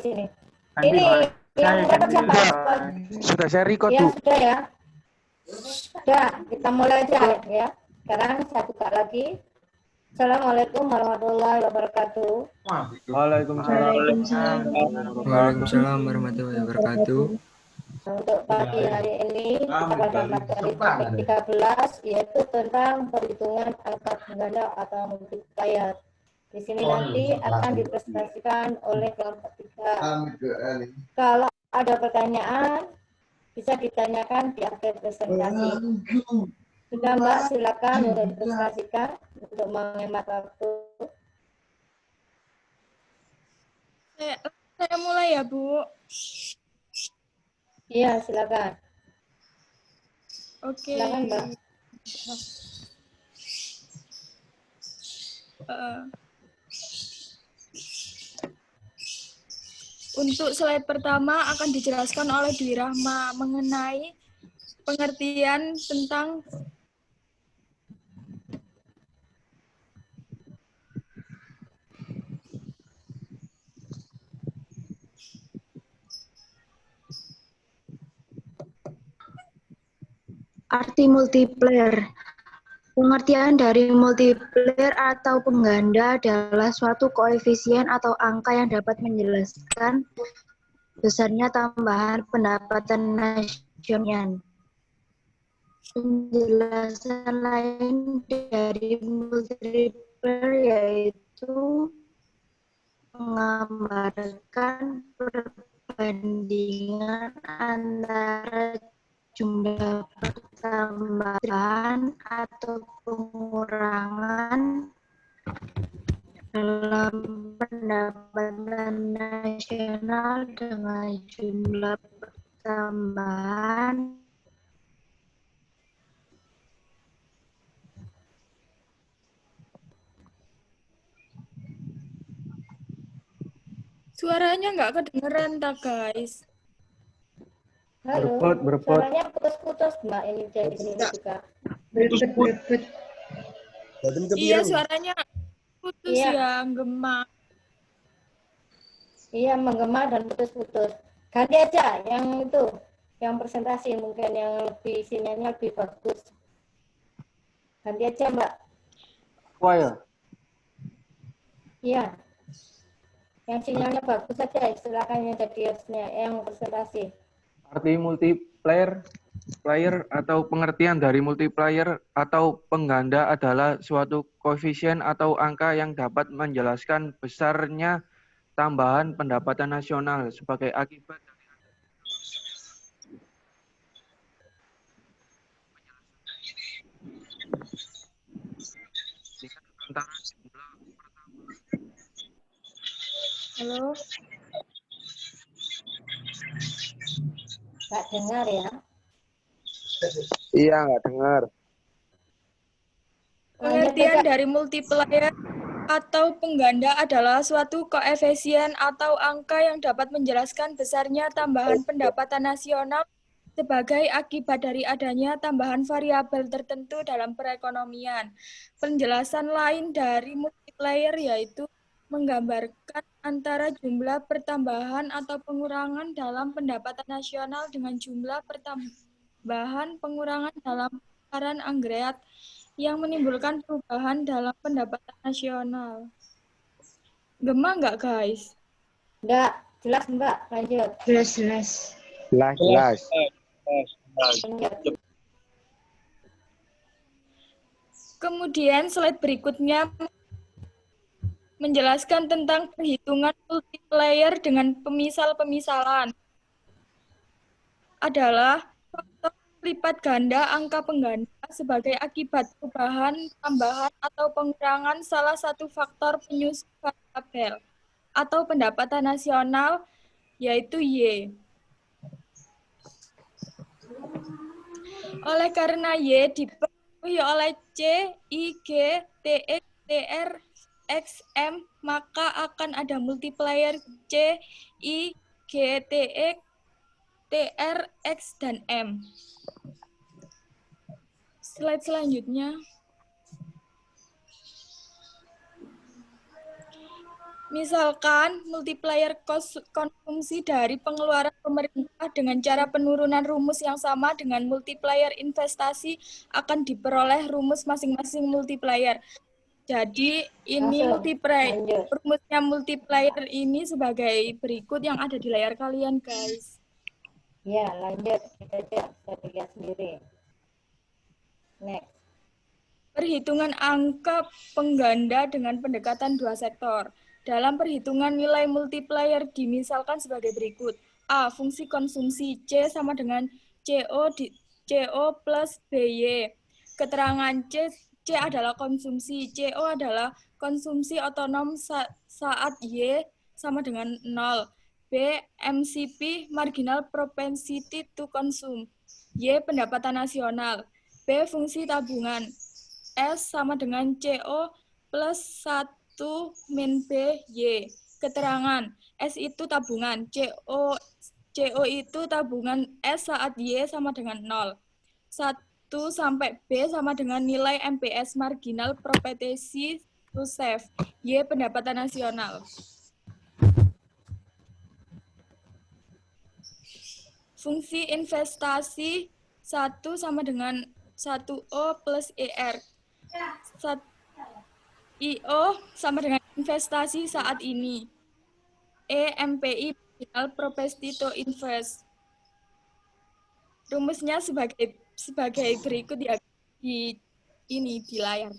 sini. Andi, Ini yang dapat siapa? Sudah saya record, Ya, Bu. sudah ya. Sudah, kita mulai aja ya. Sekarang saya buka lagi. Assalamualaikum warahmatullahi wabarakatuh. Waalaikumsalam. Waalaikumsalam warahmatullahi wabarakatuh. Untuk pagi hari ini kita pada materi topik 13 yaitu tentang perhitungan angka pengganda atau multiplier. Di sini nanti akan dipresentasikan oleh kelompok 3. Kalau ada pertanyaan bisa ditanyakan di akhir presentasi. Sudah Mbak, silakan untuk dipresentasikan untuk menghemat waktu. Saya mulai ya, Bu. Iya, silakan. Oke. Silakan, Mbak. Untuk slide pertama akan dijelaskan oleh Dwi Rahma mengenai pengertian tentang arti multiplier. Pengertian dari multiplier atau pengganda adalah suatu koefisien atau angka yang dapat menjelaskan besarnya tambahan pendapatan nasional. Penjelasan lain dari multiplier yaitu menggambarkan perbandingan antara jumlah pertambahan atau pengurangan dalam pendapatan nasional dengan jumlah pertambahan suaranya nggak kedengeran, tak guys. Halo, Berput. suaranya putus-putus Mbak ini dari sini juga. Iya, suaranya putus Iya. ya, gema. Iya, menggema dan putus-putus. Ganti aja yang itu, yang presentasi mungkin yang lebih sinyalnya lebih bagus. Ganti aja Mbak. Wah ya. Iya. Yang sinyalnya bagus saja, silakan yang jadi hostnya, yang presentasi. Arti multiplier atau pengertian dari multiplier atau pengganda adalah suatu koefisien atau angka yang dapat menjelaskan besarnya tambahan pendapatan nasional sebagai akibat dari antara jumlah Halo. Nggak dengar ya. Iya, nggak dengar. Pengertian dari multiplier atau pengganda adalah suatu koefisien atau angka yang dapat menjelaskan besarnya tambahan pendapatan nasional sebagai akibat dari adanya tambahan variabel tertentu dalam perekonomian. Penjelasan lain dari multiplier yaitu menggambarkan antara jumlah pertambahan atau pengurangan dalam pendapatan nasional dengan jumlah pertambahan pengurangan dalam pengeluaran agregat yang menimbulkan perubahan dalam pendapatan nasional. Gema nggak, guys? Nggak, jelas Mbak, lanjut. jelas. Jelas. Lanjut. Kemudian slide berikutnya menjelaskan tentang perhitungan multiplier dengan pemisal-pemisalan. Adalah faktor lipat ganda angka pengganda sebagai akibat perubahan, tambahan, atau pengurangan salah satu faktor penyusun variabel atau pendapatan nasional, yaitu Y. Oleh karena Y dipenuhi oleh C, I, G, T, X, TR, X, M, maka akan ada multiplier C, I, G, T, X, TR, X, dan M. Slide selanjutnya. Misalkan multiplier konsumsi dari pengeluaran pemerintah dengan cara penurunan rumus yang sama dengan multiplier investasi akan diperoleh rumus masing-masing multiplier. Jadi ini rumusnya multiplier ini sebagai berikut yang ada di layar kalian, guys. Ya, lanjut. Kita lihat sendiri. Next. Perhitungan angka pengganda dengan pendekatan dua sektor. Dalam perhitungan nilai multiplier dimisalkan sebagai berikut. A. Fungsi konsumsi C sama dengan CO plus BY. Keterangan C adalah konsumsi, CO adalah konsumsi otonom saat Y sama dengan 0. B. MCP, marginal propensity to consume. Y. Pendapatan nasional. B. Fungsi tabungan. S sama dengan CO plus 1 min B, Y. Keterangan, S itu tabungan, CO itu tabungan, S saat Y sama dengan 0. 1 sampai B sama dengan nilai MPS, marginal propensity to save. Y, pendapatan nasional. Fungsi investasi 1 sama dengan 1O plus ER. IO sama dengan investasi saat ini. MPI, marginal propensity to invest. Rumusnya sebagai berikut ya di layar.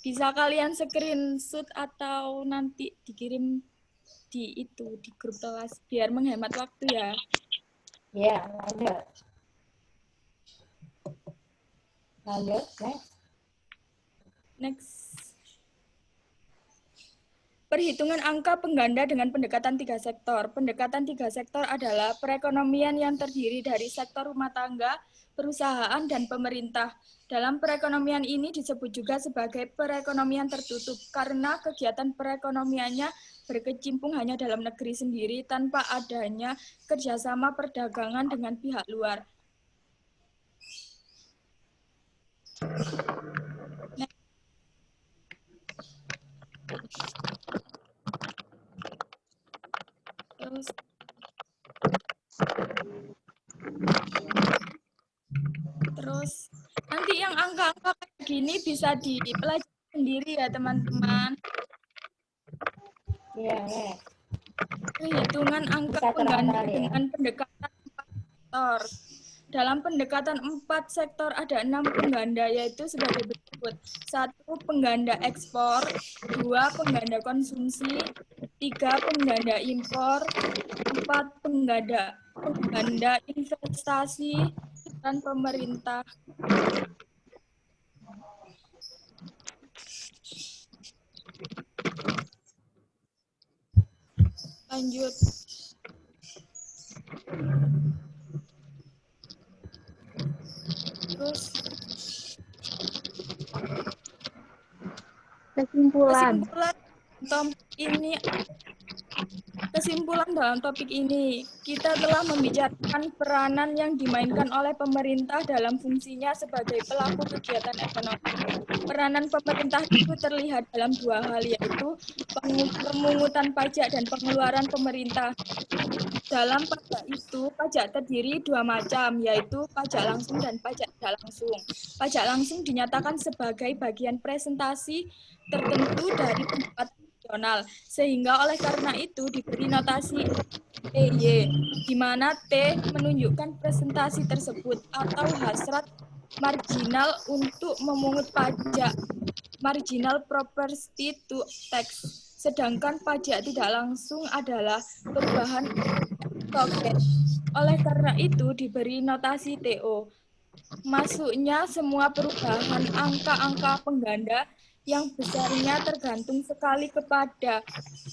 Bisa kalian screenshot atau nanti dikirim di grup kelas biar menghemat waktu ya. Ya, lanjut. Lanjut, Next. Perhitungan angka pengganda dengan pendekatan 3 sektor. Pendekatan 3 sektor adalah perekonomian yang terdiri dari sektor rumah tangga, perusahaan, dan pemerintah. Dalam perekonomian ini disebut juga sebagai perekonomian tertutup karena kegiatan perekonomiannya berkecimpung hanya dalam negeri sendiri tanpa adanya kerjasama perdagangan dengan pihak luar. Terus nanti yang angka-angka kayak gini bisa dipelajari sendiri ya teman-teman. Iya, Perhitungan angka pengganda dengan pendekatan 4 sektor. Dalam pendekatan 4 sektor ada 6 pengganda, yaitu sebagai berikut. 1. Pengganda ekspor, 2. Pengganda konsumsi, 3. Pengganda impor, 4. Pengganda investasi, dan pemerintah. Lanjut. Terus kesimpulan dalam topik ini, kita telah membicarakan peranan yang dimainkan oleh pemerintah dalam fungsinya sebagai pelaku kegiatan ekonomi. Peranan pemerintah itu terlihat dalam 2 hal, yaitu pemungutan pajak dan pengeluaran pemerintah. Dalam pajak itu, pajak terdiri 2 macam, yaitu pajak langsung dan pajak tidak langsung. Pajak langsung dinyatakan sebagai bagian presentasi tertentu dari pendapatan nasional, sehingga oleh karena itu diberi notasi TY, di mana T menunjukkan presentasi tersebut atau hasrat marginal untuk memungut pajak, marginal property to tax. Sedangkan pajak tidak langsung adalah perubahan target. Oleh karena itu diberi notasi TO. Masuknya semua perubahan angka-angka pengganda yang besarnya tergantung sekali kepada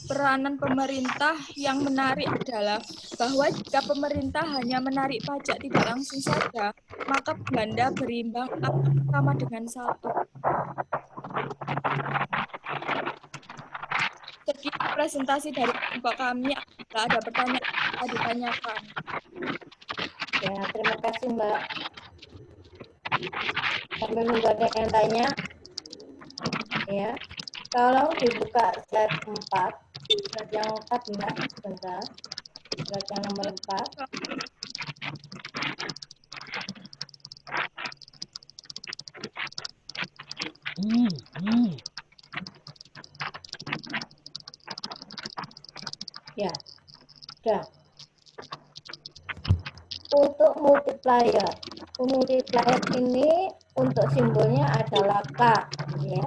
peranan pemerintah. Yang menarik adalah bahwa jika pemerintah hanya menarik pajak tidak langsung saja, maka pengganda berimbang akan sama dengan 1. Sekian presentasi dari kelompok kami. Apabila ada pertanyaan, bisa ditanyakan. Ya, terima kasih Mbak. Sambil nunggu ada yang tanya. Ya, kalau dibuka slide 4, Surat yang 4, Mbak, sebentar. Surat yang nomor 4. Ya, sudah. Untuk multiplier. Multiplier ini untuk simbolnya adalah K, ya.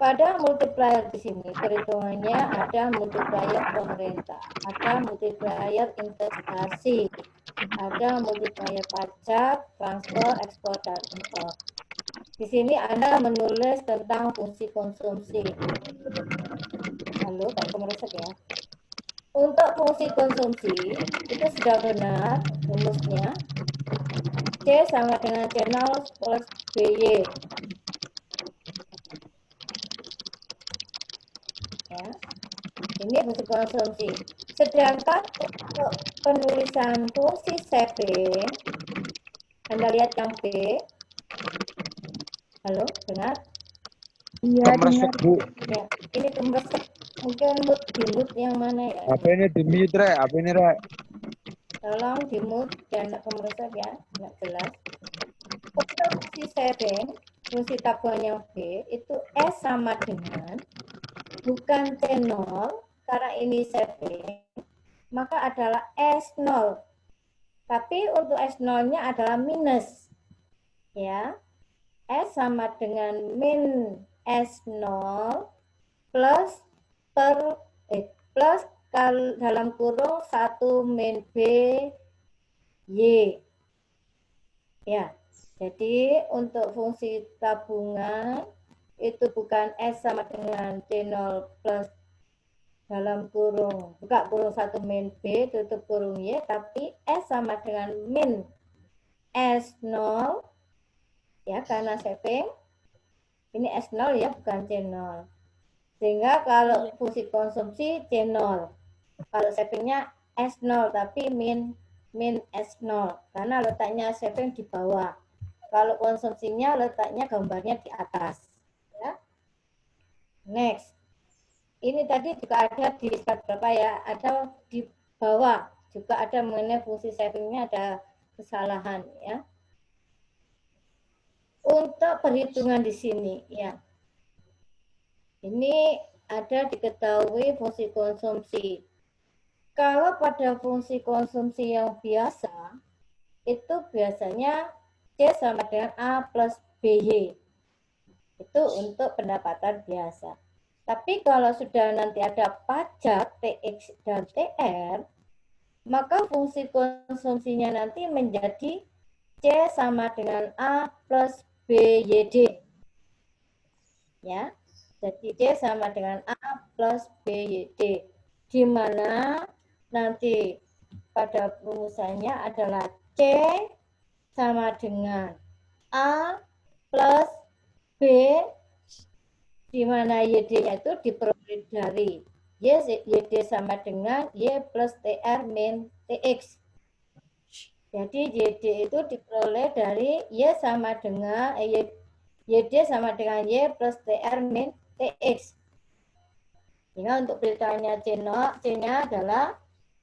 Pada multiplier di sini perhitungannya ada multiplier pemerintah, ada multiplier investasi, ada multiplier pajak, transfer, ekspor, dan impor. Di sini Anda menulis tentang fungsi konsumsi. Halo, Pak Pemerintah ya. Untuk fungsi konsumsi itu sudah benar rumusnya. C sama dengan C0 plus BY. Ya. Ini fungsi konsumsi. Sedangkan untuk penulisan fungsi saving, Anda lihat yang B. Halo, benar? Iya, dengar. Bu. Ya, ini kemeresek. Mungkin di-mute yang mana ya? Apa ini di-mute, Rek? Apa ini, Rek? Tolong di-mute dan kemeresek ya, nggak jelas. Untuk fungsi saving, fungsi tabungan yang B, itu S sama dengan bukan C0, karena ini saving, maka adalah S0. Tapi untuk S0-nya adalah minus. Ya. S sama dengan min S0 plus plus dalam kurung 1 min B Y. Ya. Jadi untuk fungsi tabungan itu bukan S sama dengan C0 plus dalam kurung, buka kurung 1 min B, tutup kurung Y, tapi S sama dengan min S0, ya, karena saving, ini S0 ya, bukan C0. Sehingga kalau fungsi konsumsi C0, kalau savingnya S0, tapi min S0, karena letaknya saving di bawah. Kalau konsumsinya letaknya gambarnya di atas. Ya. Next. Ini tadi juga ada di slide berapa ya, ada di bawah juga ada mengenai fungsi savingnya ada kesalahan ya. Untuk perhitungan di sini ya, ini ada diketahui fungsi konsumsi. Kalau pada fungsi konsumsi yang biasa, itu biasanya C sama dengan A plus BY. Itu untuk pendapatan biasa. Tapi kalau sudah nanti ada pajak, TX dan TR, maka fungsi konsumsinya nanti menjadi C sama dengan A plus BYD. Ya, jadi C sama dengan A plus BYD. Di mana nanti pada rumusannya adalah C sama dengan A plus B, di mana YD-nya itu diperoleh dari YD sama dengan Y plus TR min TX. Jadi YD itu diperoleh dari Y sama dengan YD sama dengan Y plus TR min TX. Sehingga untuk perhitungannya C-nya adalah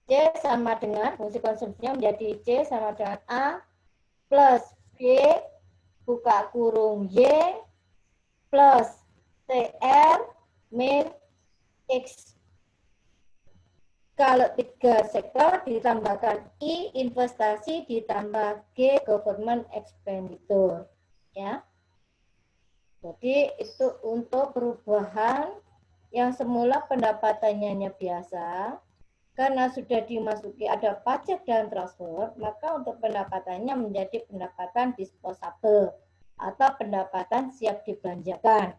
C sama dengan fungsi konsumsinya menjadi C sama dengan A plus B buka kurung Y plus TR min X. Kalau 3 sektor ditambahkan I investasi ditambah G government expenditure. Ya. Jadi itu untuk perubahan yang semula pendapatannya hanya biasa, karena sudah dimasuki ada pajak dan transfer, maka untuk pendapatannya menjadi pendapatan disposable atau pendapatan siap dibelanjakan.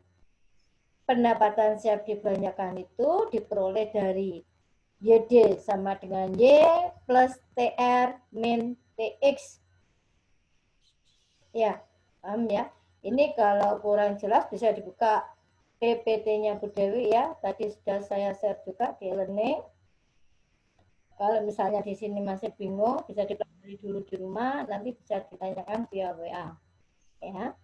Pendapatan siap dibelanjakan itu diperoleh dari YD sama dengan Y plus TR min TX. Ya, paham ya? Ini kalau kurang jelas bisa dibuka PPT-nya Bu Dewi ya. Tadi sudah saya share juga di e-learning. Kalau misalnya di sini masih bingung, bisa dipelajari dulu di rumah, nanti bisa ditanyakan via WA. Ya.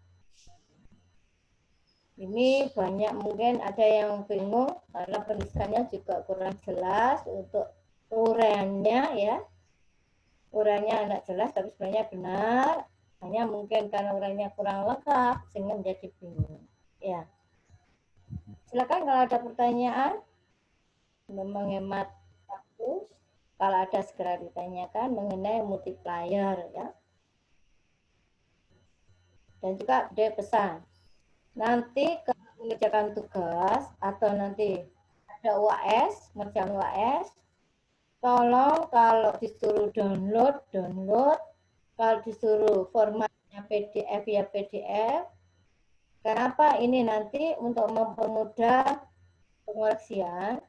Ini banyak mungkin ada yang bingung karena penulisannya juga kurang jelas untuk uraiannya ya. Uraiannya tidak jelas tapi sebenarnya benar. Hanya mungkin karena uraiannya kurang lengkap sehingga menjadi bingung. Ya. Silakan kalau ada pertanyaan untuk menghemat waktu. Kalau ada segera ditanyakan mengenai multiplier ya. Dan juga ada pesan. Nanti kalau mengerjakan tugas atau nanti ada UAS, ngerjain UAS, tolong kalau disuruh download. Kalau disuruh formatnya PDF ya PDF. Kenapa? Ini nanti untuk mempermudah pengoreksian.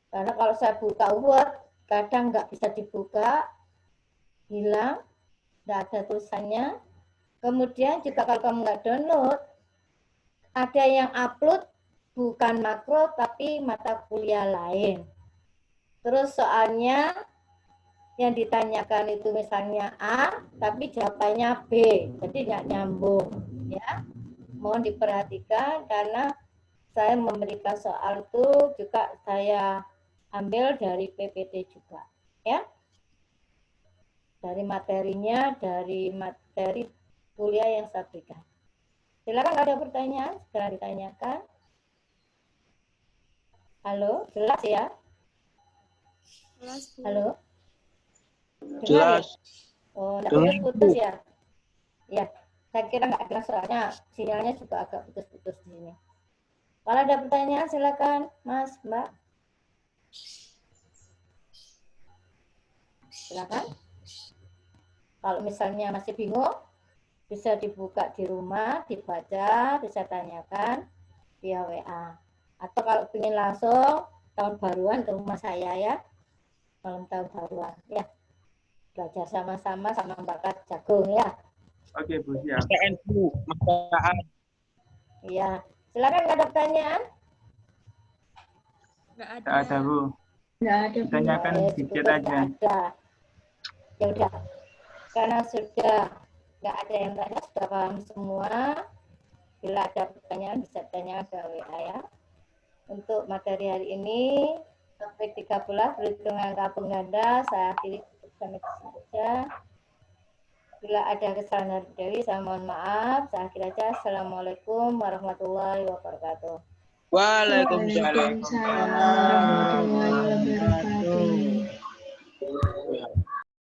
Karena kalau saya buka Word, kadang nggak bisa dibuka, hilang, nggak ada tulisannya. Kemudian juga kalau kamu nggak download, ada yang upload bukan makro tapi mata kuliah lain. Terus soalnya yang ditanyakan itu misalnya A, tapi jawabannya B, jadi nggak nyambung. Ya, mohon diperhatikan karena saya memberikan soal itu juga saya ambil dari PPT juga, ya. Dari materinya, dari materi kuliah yang saya berikan. Silakan ada pertanyaan, segera ditanyakan. Halo, jelas ya? Jelas, Bu. Halo? Dengar Jelas. ya? Oh, enggak putus-putus ya? Ya, saya kira nggak jelas soalnya sinyalnya juga agak putus-putus di sini. Kalau ada pertanyaan silakan, Mas, Mbak. Silakan. Kalau misalnya masih bingung, bisa dibuka di rumah, dibaca, bisa tanyakan via WA. Atau kalau ingin langsung tahun baruan ke rumah saya ya, malam tahun baruan ya. Belajar sama-sama sama Mbak Kat Jagung ya. Oke, Bu, siap. Iya. Silakan ada pertanyaan? Nggak ada. Nggak ada, Bu. Nggak ada. Tanyakan di chat aja. Ya udah. Karena sudah nggak ada yang tanya, sudah paham semua. Bila ada pertanyaan bisa tanya ke WA ya. Untuk materi hari ini, topik 13 perhitungan angka pengganda, saya akhiri sampai di sini saja. Bila ada kesalahan dari Dewi, saya mohon maaf. Saya akhiri aja. Assalamualaikum warahmatullahi wabarakatuh. Waalaikumsalam. Waalaikumsalam warahmatullahi wabarakatuh.